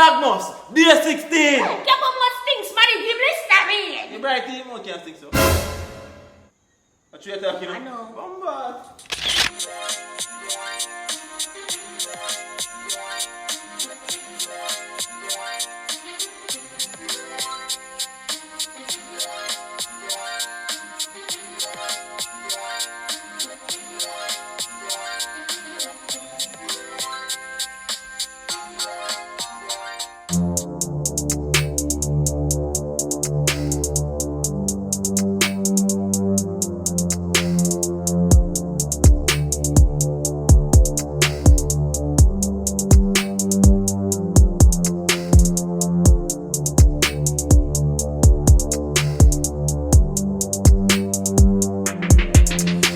Vlogmas, day 16. Come on, what stinks, man? Give me starry. You bright team, you can't stick so. What you talking about? I know. Bomba.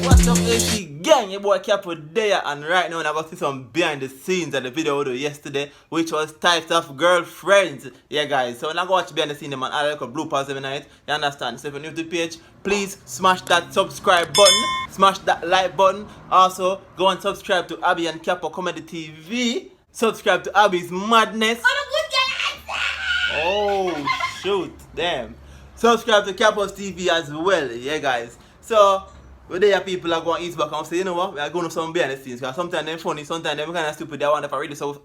What's up, AC gang? Your boy Capo there, and right now I'm about to see some behind the scenes of the video we did yesterday, which was types of girlfriends. Yeah, guys. So when I go watch behind the scenes, man, I like a bloopers every night. You understand? So if you're new to the page, please smash that subscribe button, smash that like button. Also, go and subscribe to Abbi and Capo Comedy TV. Subscribe to Abbi's Madness. Oh shoot, damn. Subscribe to Capo's TV as well, yeah, guys. So where there people are going to eat back and say, you know what, we are going to some behind the scenes. Because sometimes they're funny, sometimes they're kind of stupid. They want to really so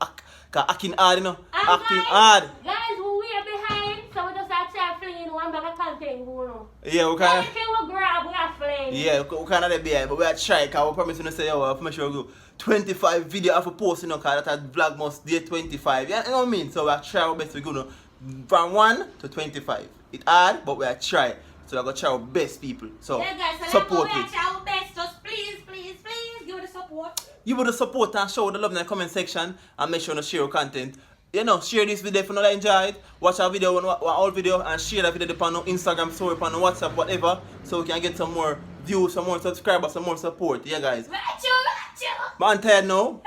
acting hard, you know. Acting hard. Guys, we are behind, so we just start flinging one bag of content going on. Yeah, we kind of. Anything we grab, we are fling. Yeah, we kind of behind, but we are trying. Because we promise to say, yo, we'll make sure we go 25 video after post, you know, because that's Vlogmas day 25. Yeah, you know what I mean? So we are trying our best to go, you know, from 1 to 25. It's hard, but we are trying. So we're going to try our best, people. So, yeah, guys, so support we it. are trying our best. Just please give it the support. Give it the support and show the love in the comment section. And make sure to share your content. You know, share this video if you not enjoy it. Watch our video, our old video, and share the video on Instagram story, on WhatsApp, whatever. So we can get some more views, some more subscribers, some more support. Yeah, guys. But I'm tired now.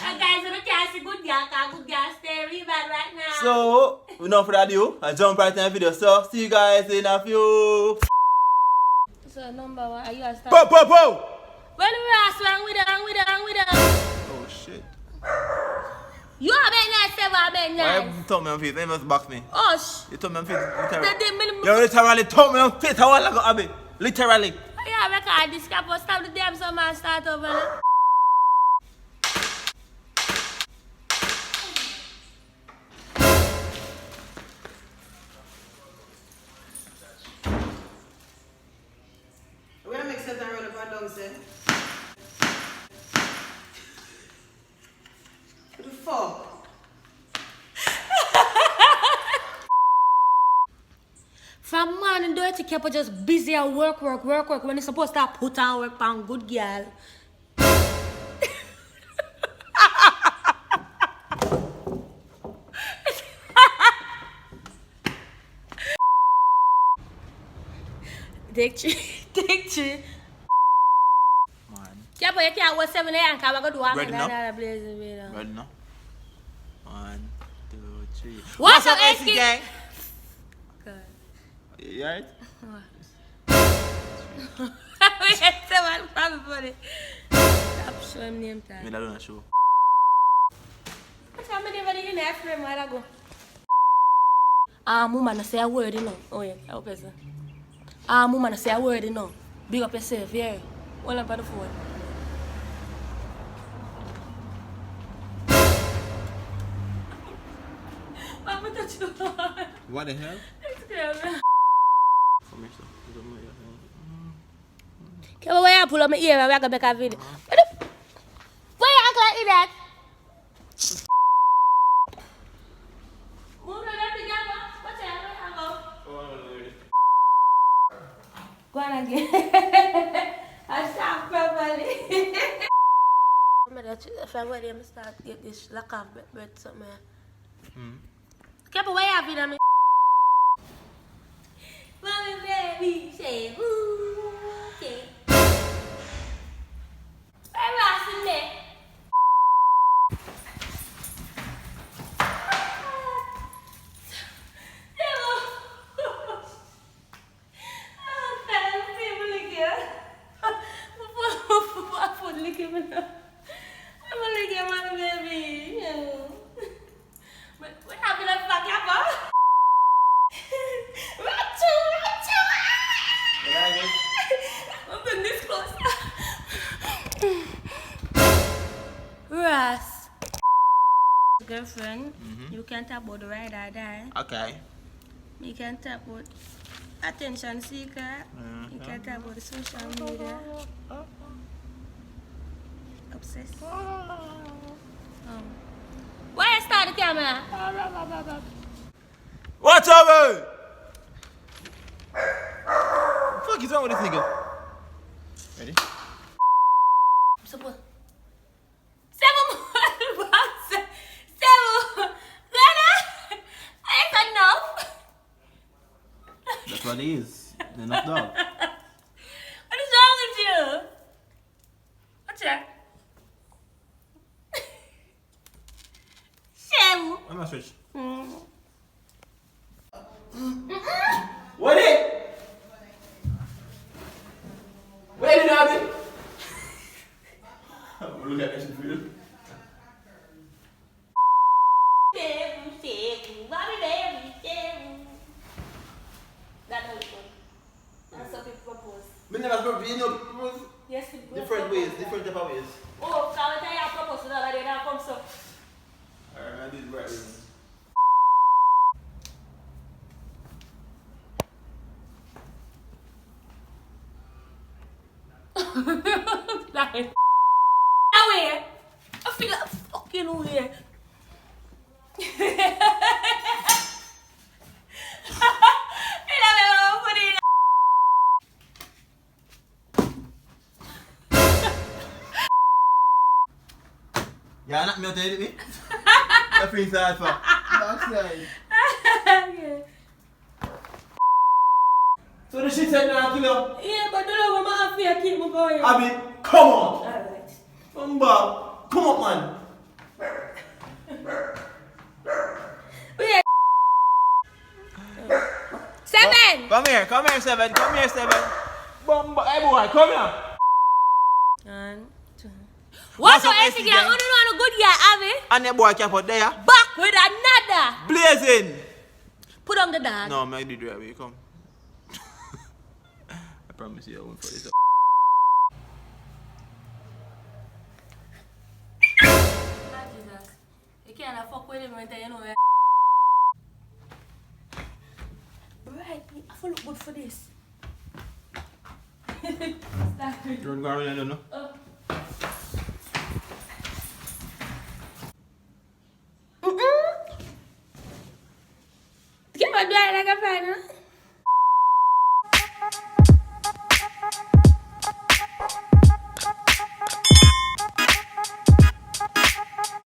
Guys, we can't see good girl, because good girl stay really bad right now. So, without further ado, I jump right in the video. So, see you guys in a few. So, number one, are you a star? Po, po, po! When we are swang with her. Oh, shit. You are being nice, ever being Why nice. you told me on face? You must box me. Oh, You told me on face. You You literally told me on face. How long ago, Abbi? Literally. yeah, record this cap, stop the damn summer and start over now. We're gonna mix it and roll up and down, say. What the fuck? From man and dirty couple just busy at work when they supposed to put on work on good girl. Take three. Man. Yeah, but you can't watch 7 a.m. because I'm going to do Ready now? now? Ready now? 1, 2, 3. What's up, AC AC? gang? Good. You alright? Wait, someone probably funny. Stop showing name tag. Me don't show. What's happening over in there frame while I go? Woman, say a word, you know. Oh, yeah, help us. Woman, say a word, you know. Big up yourself, yeah. Hold up on the phone. I'm going to touch you. What the hell? It's good. Come here, sir. Come on, where I pull up my ear and I can make a video. Why you act like that? Move that together. What's that? Where I go? Go on again. I stop properly. If I'm ready, I'm start to get this lock off bread something. Keep away of it, I mean. Mommy, baby, say, ooh, okay. Where was it there? I'm gonna get my baby. But friend. You can talk about the ride or die. Okay. You can talk about attention seeker. You can talk about the social media. Obsessed. Why you start the camera? What's up, man? What the fuck is wrong with this nigga? Ready? Suppose. 7 months. 7. Ghana? That's enough. That's what it is. Enough dog. What is wrong with you? What's that? Shame. I'm not switch. What it? Where did I be? Look at this video. That's how it goes. That's how people propose. Me never propose, you know, propose Yes, people different ways, different type of ways. Oh, come and tell you propose to the other day, now come so. Alright, I did right way. Like, away. I feel like fucking weird. Yeah, not me, tell me. That feels hard for. Backside. So the shit said now, killer. Yeah, but don't know what my fear keep me going. Abbi, come on. Alright. Come back. Come on, man. Yeah. 7. Come here, 7. Come here, 7. Bomba, hey boy, come here. 1, 2. What's your Instagram? Instagram? I don't know a good guy, Abbi. And the boy cap out there. Back with another. Blazing. Put on the dog. No, man, I did right away. Come. I promise you I won't for this up. Jesus. You can't fuck with him right there, you know. Right, I feel look good for this. Start with. Don't go around, I don't know. Give me a like a fan, huh?